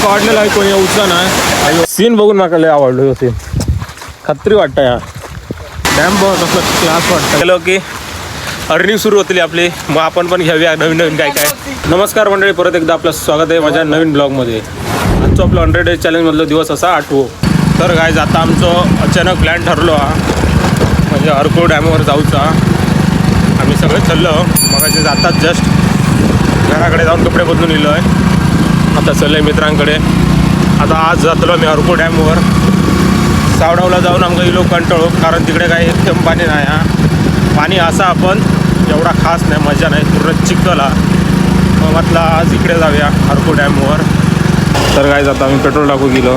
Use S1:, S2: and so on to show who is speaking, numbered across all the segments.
S1: आमका वाटलेलं आहे कोणी उचला नाही. सीन बघून मला लय आवडलो सीन. खत्री वाटतं या डॅम बघ कसं क्लास वाटतं. गेलो की अर्निंग सुरू होतील आपली. मग आपण पण घेऊया नवीन नवीन काय काय. नमस्कार मंडळी, परत एकदा आपलं स्वागत आहे माझ्या नवीन ब्लॉगमध्ये. आजचं आपलं 100 डेज चॅलेंजमधला दिवस असा आठवो. तर गाईज आता आमचं अचानक प्लॅन ठरलो हा, म्हणजे अर्को डॅमवर जाऊचा. आम्ही सगळे चाललो मगाशी जातात जस्ट घराकडे जाऊन कपडे बदलून येलो आहे. आता चाललो आहे मित्रांकडे. आता आज जातलो मी अर्को डॅमवर. सावडावला जाऊन आमका इलो कंटाळो, कारण तिकडे काही एक थेंब पाणी नाही. हा पाणी असा आपण एवढा खास नाही, मजा नाही, पूर्ण चिखला. मग म्हटलं आज इकडे जाऊया अर्को डॅमवर. तर काय जाता आम्ही पेट्रोल टाकू गेलो.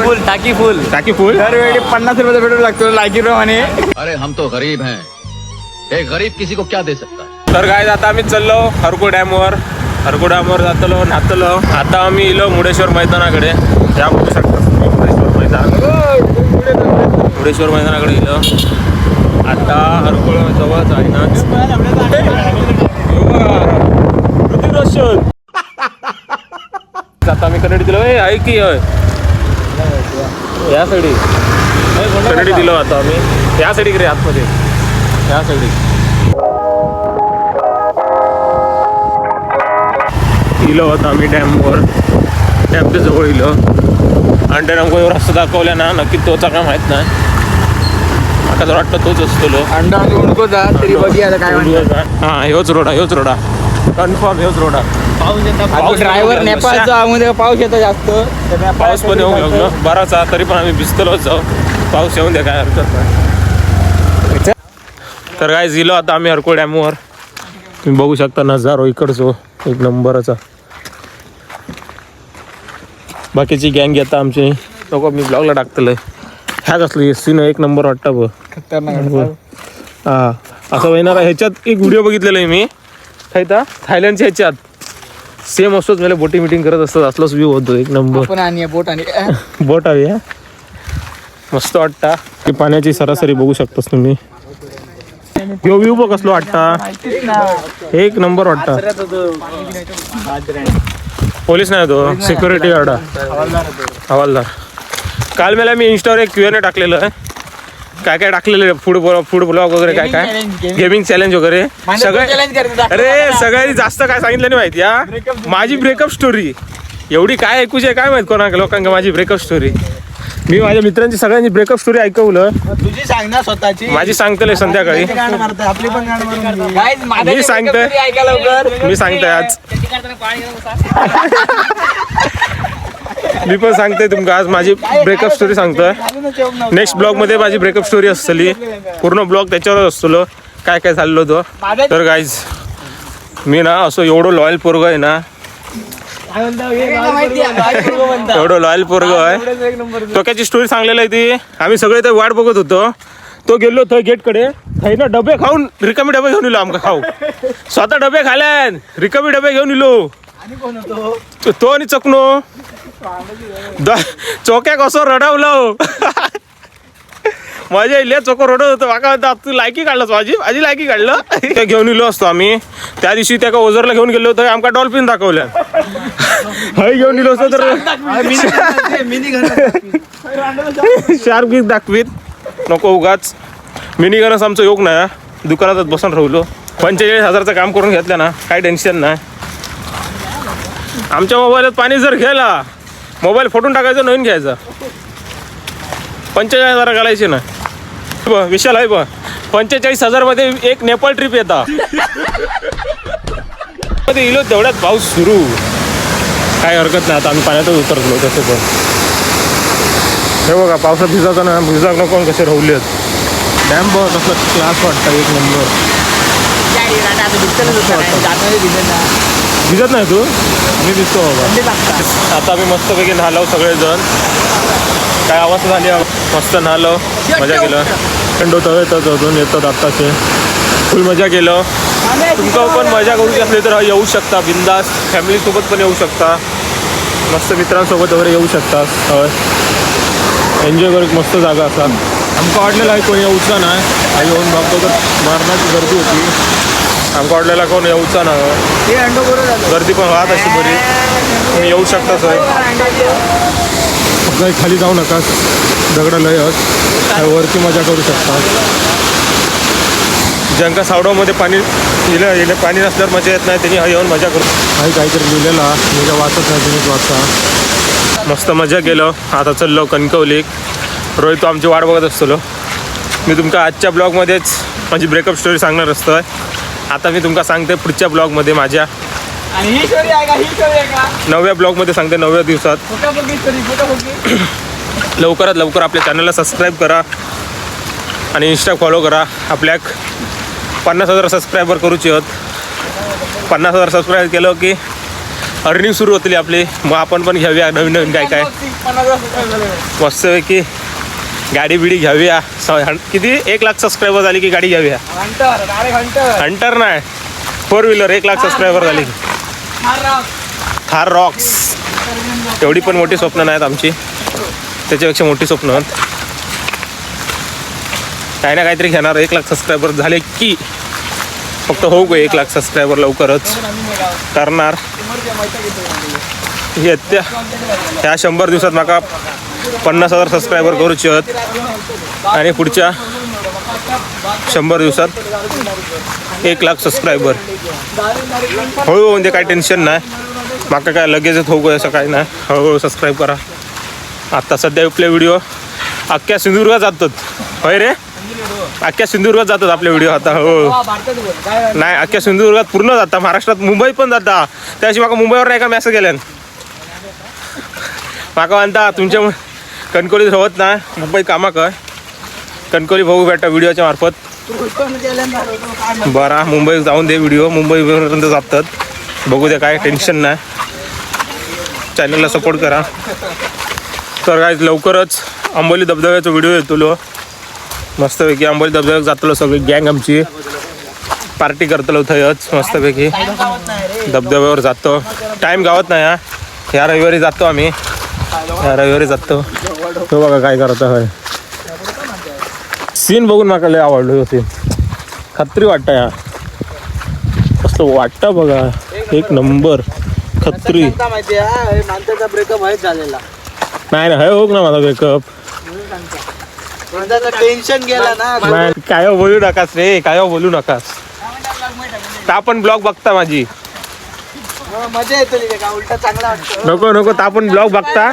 S2: फुल टाकी फुल
S1: दरवेळी
S2: 50 रुपयाचा पेट्रोल लागतो लायकी प्रमाणे.
S3: अरे हम तो गरीब हैं, एक गरीब किसी को क्या दे सकता है.
S1: तर काय जाता आम्ही चाललो अर्को डॅमवर. अर्को डॅमवर जातलो नाचलो. आता आम्ही इलो मुडेश्वर मैदानाकडे. या बघू शकता मुडेश्वर मैदान. मुडेश्वर मैदानाकडे इलो. आता अर्को जवळच आहे ना ऋतिक रोशन. आता आम्ही कन्नडी दिलो. आहे की या साईडी कन्नडी दिलो. आता आम्ही या साईडी कडे आतमध्ये या साईडी इलो. आता आम्ही डॅमवर डॅमच्या जवळ इलो. आणि त्या आमको रस्ता दाखवल्या ना, नक्की तोचा काय माहीत नाही. आता जर वाटतं तोच असतो लो.
S2: अंडा उडको जा तरी बघी आता काय म्हणतात.
S1: हां ह्योच रोड आहे, ह्योच रोड आहे. कन्फर्म ह्योच रोड आहे.
S2: पाऊस ड्रायव्हर नेपाळचा मध्ये पाऊस येतो जास्त.
S1: पाऊस पण येऊ शकलो बराचसा, तरी पण आम्ही भिजतलोच जाऊ. पाऊस येऊन द्या, काय हरकत नाही. तर काय जिलो आता आम्ही अर्को डॅमवर. तुम्ही बघू शकता नजारो इकडचो एक नंबरचा. बाकीची गँग येतात आमची लोक. मी ब्लॉगला टाकतलं. ह्या कसली सीन एक नंबर वाटतं बघ. हां असं होणार. ह्याच्यात एक व्हिडिओ बघितलेला आहे मी. खायता थायलंडच्या ह्याच्यात सेम असतोच. मला बोटी मिटिंग करत असतात, असलाच व्ह्यू होतो एक नंबर.
S2: बोट आणि
S1: बोट हवी हा, मस्त वाटता. की पाण्याची सरासरी बघू शकतास तुम्ही. ह्यो व्ह्यू बघ कसलो वाटता, एक नंबर वाटता. पोलीस नाही तो, सिक्युरिटी गार्ड हवालदार. काल मला मी इंस्टावर एक Q&A टाकलेलं आहे. काय काय टाकलेलं फूड ब्लॉग वगैरे, काय काय गेमिंग चॅलेंज वगैरे सगळं. अरे सगळ्यांनी जास्त काय सांगितलं नाही माहिती या, माझी ब्रेकअप स्टोरी. एवढी काय ऐकूच आहे काय माहित कोणा लोकांना माझी ब्रेकअप स्टोरी. मी माझ्या मित्रांची सगळ्यांची ब्रेकअप स्टोरी ऐकवलं.
S2: तुझी सांग ना स्वतःची.
S1: माझी सांगतले संध्याकाळी.
S2: आपली पण
S1: मी सांगतोय, मी सांगतोय आज. मी पण सांगतोय तुमका आज माझी ब्रेकअप स्टोरी सांगतोय. नेक्स्ट ब्लॉगमध्ये माझी ब्रेकअप स्टोरी असतली. पूर्ण ब्लॉग त्याच्यावरच असतो काय काय चाललो तो. तर गाईज मी ना असं एवढं लॉयल पोरग आहे ना, एवढं लॉयल पोरग आहे. टोक्याची स्टोरी सांगलेलं आहे ती. आम्ही सगळे तर वाट बघत होतो. तो गेलो थंय गेटकडे. थंय ना डबे खाऊन रिकामी डबे घेऊन इलो आमका खाऊ. स्वतः डबे खाल्यान रिकामी डबे घेऊन इलो. तो आणि चकनो चोक्या कसं रडवलं. माझ्या इल्या चोको रडत होतं. माका तू लायकी काढलास, माझी लायकी काढलं. ते घेऊन इलो असतो आम्ही. त्या दिवशी त्या ओझरला घेऊन गेलो होतो. आमका डॉल्फिन दाखवल्या. हय घेऊन इलो असतो तर शार्क गीत दाखवीत नको उगाच. मिनी गनस आमचं योग नाही. दुकानातच बसून राहिलो. 45,000चं काम करून घेतलं ना, काही टेन्शन नाही. आमच्या मोबाईलात पाणी जर गेला, मोबाईल फोटून टाकायचं, नवीन घ्यायचा. 45,000 घालायचे ना. विशाल आहे बघ, 45,000 मध्ये एक नेपाळ ट्रिप येतात. इलो तेवढ्यात पाऊस सुरू. काय हरकत नाही. आता आम्ही पाण्यातच उतरलो तसं पण. हे बघा पावसात भिजायचं नको कसे राहुलेत. डॅम बघ कसं क्लास वाटतं एक नंबर. भिजत नाही तू? मी दिसतो बाबा. आता आम्ही मस्तपैकी न्हालो सगळेजण. काय अवस्था झाली, मस्त न्हालो, मजा केलं. थंड तळेतात अजून येतात आत्ताचे. फुल मजा केलं. तुमका पण मजा करूची असली तर येऊ शकता बिंदास. फॅमिलीसोबत पण येऊ शकता, मस्त मित्रांसोबत वगैरे येऊ शकता. एन्जॉय करू, मस्त जागा असतात. आमका वाटलेलं आहे कोणी उचला नाही. येऊन बघतो तर मारण्याची गर्दी होती. आमका वाटलेला कोण येऊचा ना गर्दी पण वाहत अशी बरी तुम्ही येऊ शकता सर काही खाली जाऊ नका दगडं लयच वरती मजा करू शकता ज्यांका सावडामध्ये पाणी येणं पाणी नसल्यावर मजा येत नाही त्यांनी येऊन मजा करू काहीतरी लिहिलेला मी वाचत नाही तुम्हीच वाचता मस्त मजा केलं आता चाललो कणकवली रोहित तो आमची वाट बघत असतो मी तुमका आजच्या ब्लॉगमध्येच माझी ब्रेकअप स्टोरी सांगणार असतोय आता मी तुमका सांगते पुढच्या ब्लॉगमध्ये माझ्या
S2: आणि ही स्टोरी आहे का ही स्टोरी आहे का
S1: 9व्या ब्लॉगमध्ये सांगते 9व्या दिवसात लवकरात लवकर आपल्या चॅनलला सबस्क्राईब करा आणि इंस्टा फॉलो करा आपल्याक 50,000 सबस्क्रायबर करूची आहेत 50,000 सबस्क्राईब केलं की अर्निंग सुरू होतली आपली मग आपण पण घेऊया नवीन नवीन काय काय मस्तपैकी गाडी बिडी घेऊया किती 1 लाख सबस्क्रायबर झाली की गाडी घेऊया हंटर नाही 4 व्हीलर 1 लाख सबस्क्रायबर झाली की थार रॉक्स एवढी पण मोठी स्वप्न नाहीत आमची त्याच्यापेक्षा मोठी स्वप्न आहेत काही ना काहीतरी घेणार 1 लाख सबस्क्रायबर झाले की फक्त होऊ गं 1 लाख सबस्क्रायबर लवकरच करणार ह्या 100 दिवसात माका 50,000 सबस्क्रायबर करूचे आहेत आणि पुढच्या 100 दिवसात 1 लाख सबस्क्रायबर हळूहळू म्हणजे काही टेन्शन नाही माका काय लगेचच होऊ असं काही नाही हळूहळू सबस्क्राईब करा आत्ता सध्या आपले व्हिडिओ अख्ख्या सिंधुदुर्गात जातात होय रे अख्ख्या सिंधुदुर्गात जातात आपले व्हिडिओ आता हो नाही अख्ख्या सिंधुदुर्गात पूर्ण जाता महाराष्ट्रात मुंबईत पण जाता त्याशिवाय माका मुंबईवर नाही का मॅसेज गेल्यान माका म्हणता तुमच्या कणकवलीत राहत ना मुंबईत कामा काय कणकवली भाऊ भेटा व्हिडिओच्या मार्फत बरा मुंबईत जाऊन दे व्हिडिओ मुंबईपर्यंत जातात बघू दे काय टेन्शन नाही चॅनलला सपोर्ट करा तर काय लवकरच अंबोली धबधब्याचा व्हिडिओ येतो मस्तपैकी अंबोली धबधब्यात जातलो सगळी गँग आमची पार्टी करतलो थंयच मस्तपैकी धबधब्यावर जातो टाईम गावत नाही ह्या रविवारी जातो आम्ही ह्या रविवारी जातो तो बघा काय करता होय सीन बघून मला लय आवडलो सीन खत्री वाटतं या कसं वाटतं बघा 1 नंबर खत्री
S2: माणसाचा ब्रेकअप व्हायच झालेला
S1: नाही ना हो ना माझा ब्रेकअप
S2: टेन्शन गेला ना
S1: नाही काय बोलू नकास रे काय बोलू नकास ता पण ब्लॉग बघता माझी
S2: मजा येतो का उलटा चांगला वाटतो
S1: नको नको ता पण ब्लॉग बघता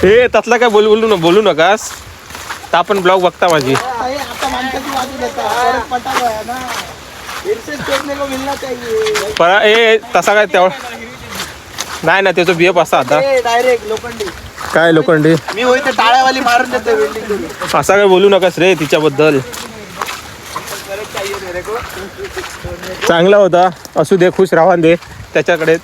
S1: हे तसला काय बोलू नकास ता पण ब्लॉग बघता माझी
S2: आता माणसाची बाजू देता पटाक आहे ना इरसेट देखने को मिलना चाहिए
S1: पर ए तसा काय तेवढा नाही ना त्याचं बीएफ असा आता
S2: डायरेक्ट लोखंडी
S1: काय लोखंडी
S2: मी होई तर टाळ्यावाली मारून देतो वेल्डिंग
S1: असा काय बोलू नकास रे तिच्याबद्दल चांगला होता असू दे खुश राहा दे त्याच्याकडेच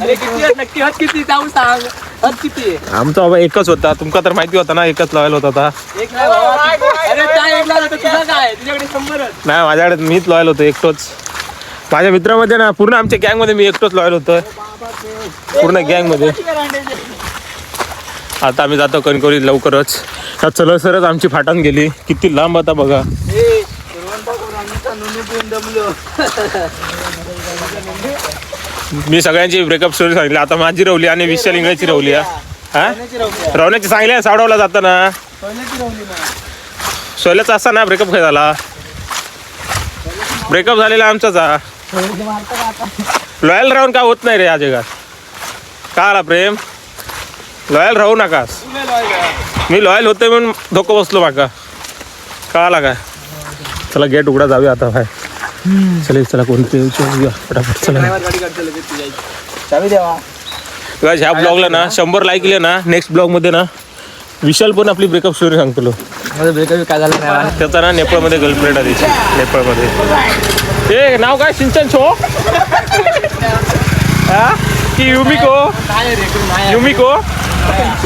S2: अरे किती नक्की हद किती जाऊन सांग हद किती आहे
S1: आमचा बाबा एकच होता तुमका तर माहिती होता ना एकच लॉयल होता
S2: एक अरे त्या एकला होता तुझा काय तुझ्याकडे 100च
S1: नाही माझ्याकडे मीच लॉयल होतो एकटोच माझ्या मित्रामध्ये ना पूर्ण आमच्या गँगमध्ये मी एकटोच लॉयल होतो पूर्ण गँगमध्ये आता आम्ही जातो कणकवली लवकरच ह्या चल सरच आमची फाटान गेली किती लांब आता बघा मी सगळ्यांची ब्रेकअप स्टोरी सांगितली आता माझी रवली आणि विशाल इंगळेची रवली हा रवण्याची सांगली सावडावला जाताना सोयल्याचा असा ना ब्रेकअप काय झाला ब्रेकअप झालेला आमचाच लॉयल राहून काय होत नाही रे या जगात का आला प्रेम लॉयल राहू नकास मी लॉयल होते म्हणून धोको बसलो माका का आला काय चला गेट उघडा जाऊया आता काय चल चला कोणते फटाफट चला ह्या ब्लॉगला ना 100 लाईक ना नेक्स्ट ब्लॉगमध्ये ना विशाल पण आपली ब्रेकअप स्टोरी सांगतो
S2: ब्रेकअप काय झालं नाही
S1: त्याचा ना नेपाळमध्ये गर्लफ्रेंड आहे त्याची नेपाळमध्ये ए नाव काय सिंचन शो हा की युमिको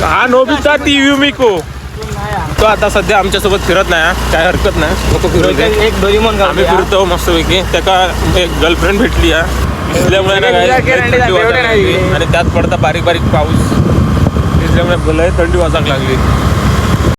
S1: हा नोबिता ती युमिको तो आता सध्या आमच्यासोबत फिरत नाही काय हरकत नाही नको फिरत
S2: एक डोरीमोन
S1: आम्ही फिरतो मस्तपैकी त्याका एक गर्लफ्रेंड भेटली भिजल्यामुळे ना आणि त्यात पडता बारीक बारीक पाऊस भिजल्यामुळे भले थंडी वाजायला लागली